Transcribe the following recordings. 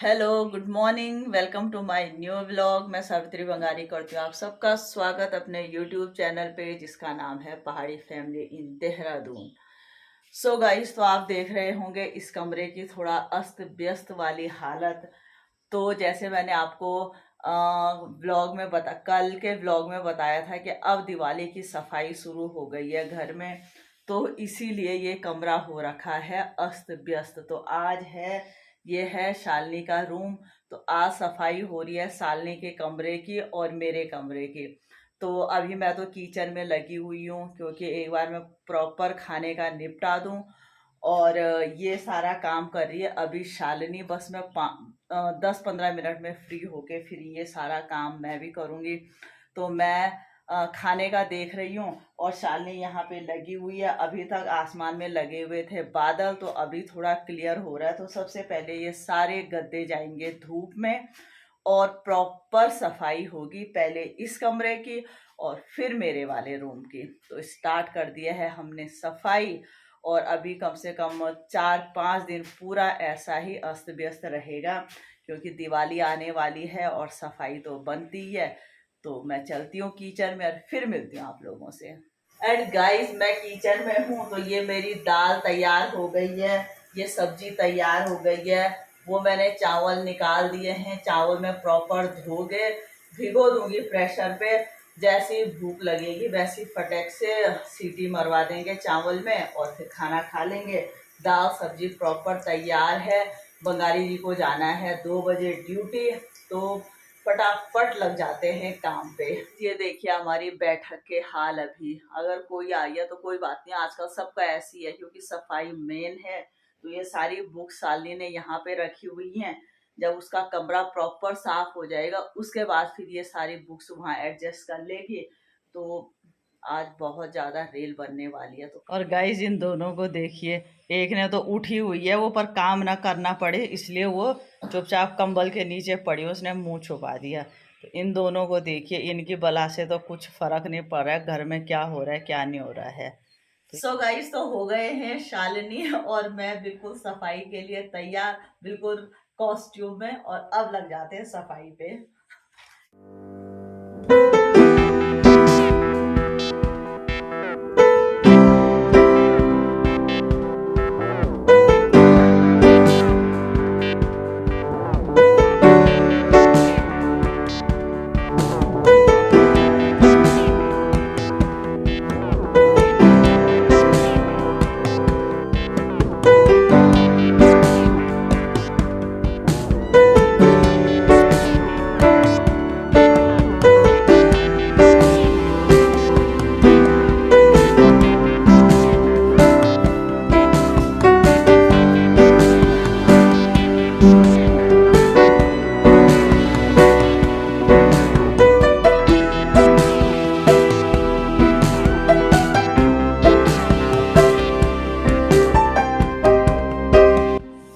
Hello, good morning. Welcome to my new vlog. मैं सावित्री बंगारी करती हूँ आप सबका स्वागत अपने यूट्यूब चैनल पे जिसका नाम है पहाड़ी family in Dehradun. So guys, तो आप देख रहे होंगे इस कमरे की थोड़ा अस्त व्यस्त वाली हालत। तो जैसे मैंने आपको व्लॉग में कल के व्लॉग में बताया था कि अब दिवाली की सफाई शुरू हो गई है घर में, तो इसीलिए ये कमरा हो रखा है अस्त व्यस्त। तो आज है, ये है शालिनी का रूम। तो आज सफाई हो रही है शालिनी के कमरे की और मेरे कमरे की। तो अभी मैं तो किचन में लगी हुई हूँ क्योंकि एक बार मैं प्रॉपर खाने का निपटा दूँ। और ये सारा काम कर रही है अभी शालिनी। बस मैं 10-15 मिनट में फ्री होके फिर ये सारा काम मैं भी करूँगी। तो मैं खाने का देख रही हूँ और शालिनी यहाँ पे लगी हुई है। अभी तक आसमान में लगे हुए थे बादल, तो अभी थोड़ा क्लियर हो रहा है। तो सबसे पहले ये सारे गद्दे जाएंगे धूप में और प्रॉपर सफाई होगी, पहले इस कमरे की और फिर मेरे वाले रूम की। तो स्टार्ट कर दिया है हमने सफाई और अभी कम से कम 4-5 दिन पूरा ऐसा ही अस्त व्यस्त रहेगा क्योंकि दिवाली आने वाली है और सफाई तो बनती ही है। तो मैं चलती हूँ किचन में और फिर मिलती हूँ आप लोगों से। एंड गाइस, मैं किचन में हूँ तो ये मेरी दाल तैयार हो गई है, ये सब्जी तैयार हो गई है। वो मैंने चावल निकाल दिए हैं, चावल में प्रॉपर धो के भिगो दूंगी प्रेशर पे। जैसी भूख लगेगी वैसी फटक से सीटी मरवा देंगे चावल में और फिर खाना खा लेंगे। दाल सब्जी प्रॉपर तैयार है। बंगारी जी को जाना है 2 बजे ड्यूटी, तो फटाफट लग जाते हैं काम पे। ये देखिए हमारी बैठक के हाल। अभी अगर कोई आ गया तो कोई बात नहीं, आजकल सबका ऐसी है क्योंकि सफाई मेन है। तो ये सारी बुक साली ने यहाँ पे रखी हुई हैं। जब उसका कमरा प्रॉपर साफ हो जाएगा उसके बाद फिर ये सारी बुक्स वहाँ एडजस्ट कर लेगी। तो आज बहुत ज्यादा रेल बनने वाली है। तो और गाइस, इन दोनों को देखिए, एक ने तो उठी हुई है वो पर काम ना करना पड़े इसलिए वो चुपचाप कंबल के नीचे पड़ी, उसने मुंह छुपा दिया। तो इन दोनों को देखिए, इनकी बला से तो कुछ फर्क नहीं पड़ रहा है घर में क्या हो रहा है क्या नहीं हो रहा है। सो गाइस, तो हो गए हैं शालिनी और मैं बिल्कुल सफाई के लिए तैयार, बिल्कुल कॉस्ट्यूम में, और अब लग जाते हैं सफाई पे।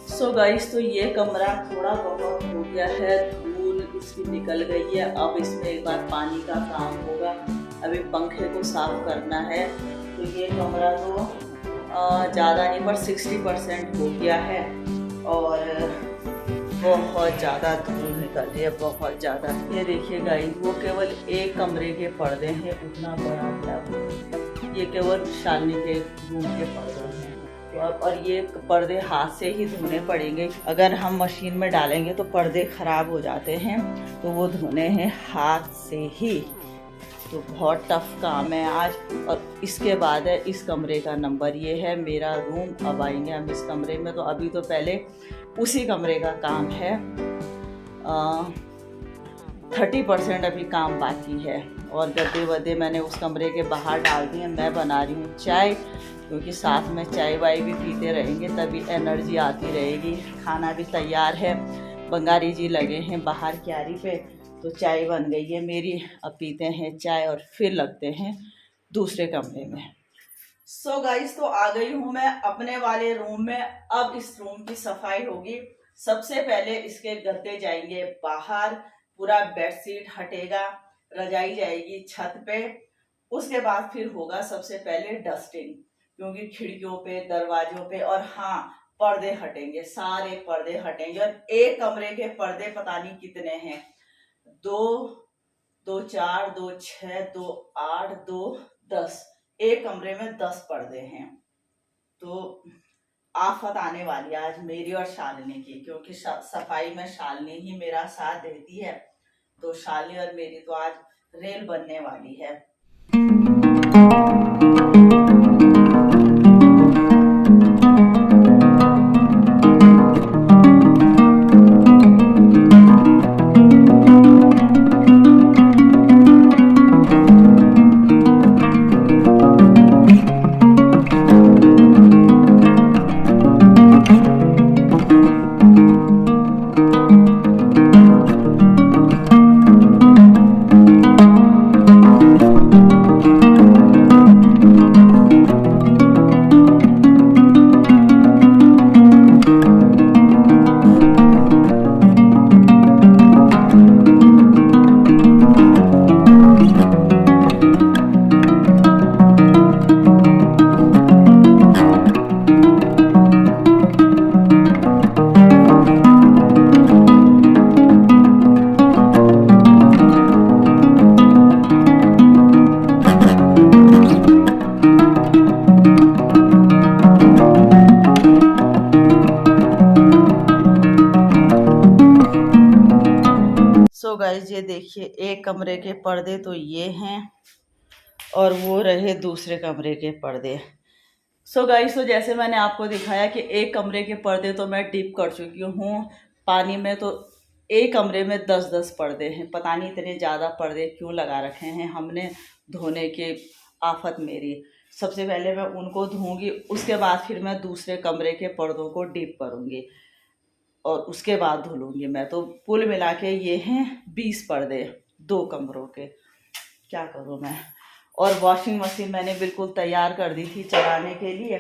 सो गाइस, तो ये कमरा थोड़ा बहुत हो गया है, धूल इसकी निकल गई है। अब इसमें एक बार पानी का काम होगा। अभी पंखे को साफ करना है। तो ये कमरा तो ज़्यादा नहीं पर 60% हो गया है और बहुत ज़्यादा धूल निकल रही है, बहुत ज़्यादा। ये देखिए गाइस, वो केवल एक कमरे के पर्दे हैं, उतना बड़ा क्या, ये केवल शालिनी के रूम के पर्दे हैं। और ये पर्दे हाथ से ही धोने पड़ेंगे, अगर हम मशीन में डालेंगे तो पर्दे खराब हो जाते हैं, तो वो धोने हैं हाथ से ही। तो बहुत टफ काम है आज। और इसके बाद है इस कमरे का नंबर, ये है मेरा रूम। अब आएंगे हम इस कमरे में, तो अभी तो पहले उसी कमरे का काम है। 30% अभी काम बाकी है और गद्दे वद्दे मैंने उस कमरे के बाहर डाल दिए। मैं बना रही हूँ चाय क्योंकि साथ में चाय वाय भी पीते रहेंगे तभी एनर्जी आती रहेगी। खाना भी तैयार है, बंगारी जी लगे हैं बाहर क्यारी पे, तो चाय बन गई है मेरी। अब पीते हैं चाय और फिर लगते हैं दूसरे कमरे में। सो गाइस, तो आ गई हूँ मैं अपने वाले रूम में। अब इस रूम की सफाई होगी। सबसे पहले इसके गद्दे जाएंगे बाहर, पूरा बेडशीट हटेगा, रजाई जाएगी छत पे। उसके बाद फिर होगा सबसे पहले डस्टिंग, क्योंकि खिड़कियों पे दरवाजों पे, और हाँ, पर्दे हटेंगे, सारे पर्दे हटेंगे। और एक कमरे के पर्दे पता नहीं कितने हैं, 2, 2 4, 2 6, 2 8, 2 10। एक कमरे में 10 पर्दे हैं। तो आफत आने वाली है आज मेरी और शालिनी की, क्योंकि सफाई में शालिनी ही मेरा साथ देती है। तो शालिनी और मेरी तो आज रेल बनने वाली है। सो गाइस ये देखिए, एक कमरे के पर्दे तो ये हैं और वो रहे दूसरे कमरे के पर्दे। सो गाइस, तो जैसे मैंने आपको दिखाया कि एक कमरे के पर्दे तो मैं डिप कर चुकी हूँ पानी में। तो एक कमरे में 10-10 पर्दे हैं। पता नहीं इतने ज़्यादा पर्दे क्यों लगा रखे हैं हमने, धोने के आफत मेरी। सबसे पहले मैं उनको धोऊंगी, उसके बाद फिर मैं दूसरे कमरे के पर्दों को डिप करूँगी और उसके बाद धुलूँगी मैं। तो कुल मिला के ये हैं 20 पर्दे 2 कमरों के। क्या करूँ मैं। और वॉशिंग मशीन मैंने बिल्कुल तैयार कर दी थी चलाने के लिए,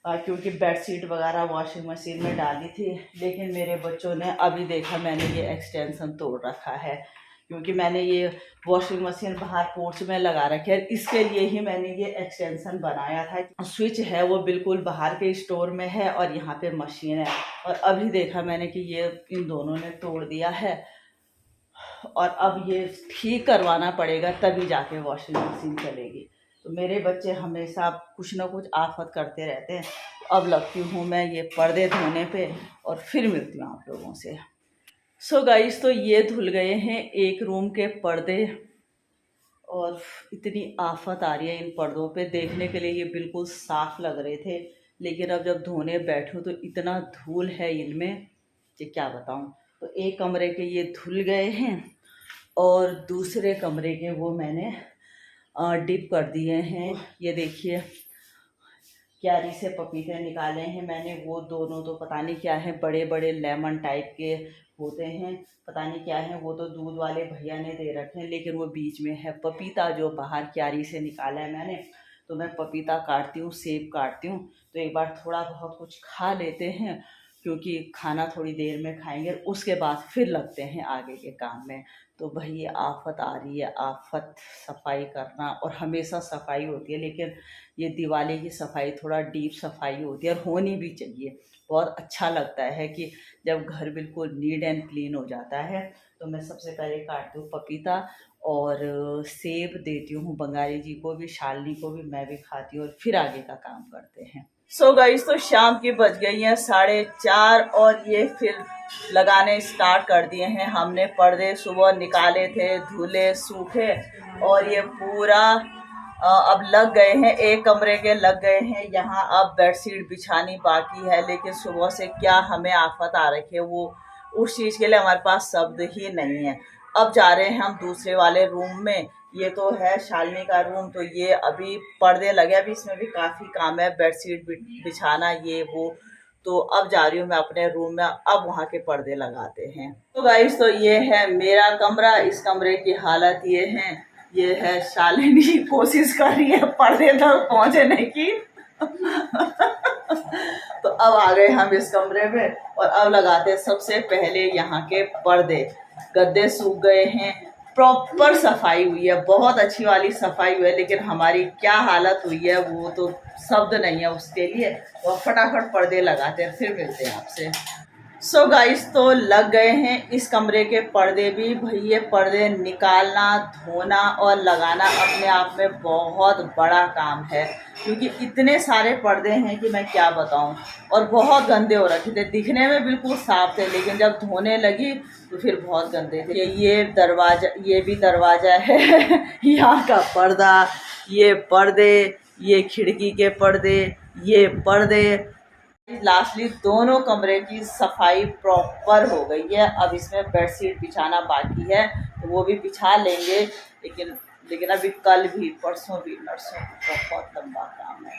क्योंकि बेडशीट वगैरह वॉशिंग मशीन में डाली थी। लेकिन मेरे बच्चों ने अभी देखा मैंने ये एक्सटेंशन तोड़ रखा है, क्योंकि मैंने ये वॉशिंग मशीन बाहर पोर्च में लगा रखी है। इसके लिए ही मैंने ये एक्सटेंशन बनाया था। स्विच है वो बिल्कुल बाहर के स्टोर में है और यहाँ पे मशीन है। और अभी देखा मैंने कि ये इन दोनों ने तोड़ दिया है और अब ये ठीक करवाना पड़ेगा, तभी जाके वॉशिंग मशीन चलेगी। तो मेरे बच्चे हमेशा कुछ ना कुछ आफत करते रहते हैं। अब लगती हूँ मैं ये पर्दे धोने पे और फिर मिलती हूँ आप लोगों से। सो गाइस, तो ये धुल गए हैं एक रूम के पर्दे और इतनी आफत आ रही है इन पर्दों पे। देखने के लिए ये बिल्कुल साफ लग रहे थे, लेकिन अब जब धोने बैठूँ तो इतना धूल है इनमें कि क्या बताऊँ। तो एक कमरे के ये धुल गए हैं और दूसरे कमरे के वो मैंने डिप कर दिए हैं। ये देखिए, क्यारी से पपीते निकाले हैं मैंने। वो दोनों तो पता नहीं क्या है, बड़े बड़े लेमन टाइप के होते हैं, पता नहीं क्या है। वो तो दूध वाले भैया ने दे रखे हैं, लेकिन वो बीच में है पपीता जो बाहर क्यारी से निकाला है मैंने। तो मैं पपीता काटती हूँ, सेब काटती हूँ, तो एक बार थोड़ा बहुत कुछ खा लेते हैं, क्योंकि खाना थोड़ी देर में खाएंगे, उसके बाद फिर लगते हैं आगे के काम में। तो भाई ये आफत आ रही है, आफत सफाई करना। और हमेशा सफाई होती है, लेकिन ये दिवाली की सफाई थोड़ा डीप सफाई होती है और होनी भी चाहिए। बहुत अच्छा लगता है कि जब घर बिल्कुल नीट एंड क्लीन हो जाता है। तो मैं सबसे पहले काटती हूँ पपीता और सेब देती हूँ बंगाली जी को भी, शालिनी को भी, मैं भी खाती हूँ और फिर आगे का काम करते हैं। सो गाइस, तो शाम की बज गई हैं 4:30 और ये फिर लगाने स्टार्ट कर दिए हैं हमने पर्दे। सुबह निकाले थे, धुले, सूखे और ये पूरा अब लग गए हैं। एक कमरे के लग गए हैं यहाँ। अब बेडशीट बिछानी बाकी है, लेकिन सुबह से क्या हमें आफत आ रखी है, वो उस चीज़ के लिए हमारे पास शब्द ही नहीं है। अब जा रहे हैं हम दूसरे वाले रूम में। ये तो है शालिनी का रूम, तो ये अभी पर्दे लगे, अभी इसमें भी काफ़ी काम है, बेडशीट बिछाना ये वो। तो अब जा रही हूँ मैं अपने रूम में, अब वहाँ के पर्दे लगाते हैं। तो गाइस, तो ये है मेरा कमरा। इस कमरे की हालत ये है। ये है शालिनी कोशिश कर रही है पर्दे तक पहुँचने की। तो अब आ गए हम इस कमरे में और अब लगाते हैं सबसे पहले यहाँ के पर्दे। गद्दे सूख गए हैं, प्रॉपर सफाई हुई है, बहुत अच्छी वाली सफाई हुई है। लेकिन हमारी क्या हालत हुई है वो तो शब्द नहीं है उसके लिए। तो फटाफट पर्दे लगाते हैं, फिर मिलते हैं आपसे। सो गाइस, तो लग गए हैं इस कमरे के पर्दे भी। भाई ये पर्दे निकालना, धोना और लगाना अपने आप में बहुत बड़ा काम है, क्योंकि इतने सारे पर्दे हैं कि मैं क्या बताऊं। और बहुत गंदे हो रखे थे, दिखने में बिल्कुल साफ थे, लेकिन जब धोने लगी तो फिर बहुत गंदे थे। ये दरवाजा, ये भी दरवाजा है यहाँ का पर्दा, ये पर्दे, ये खिड़की के पर्दे, ये पर्दे। लास्टली दोनों कमरे की सफाई प्रॉपर हो गई है। अब इसमें बेडशीट बिछाना बाकी है, तो वो भी बिछा लेंगे। लेकिन अभी कल भी, परसों भी, नरसों भी बहुत लंबा काम है।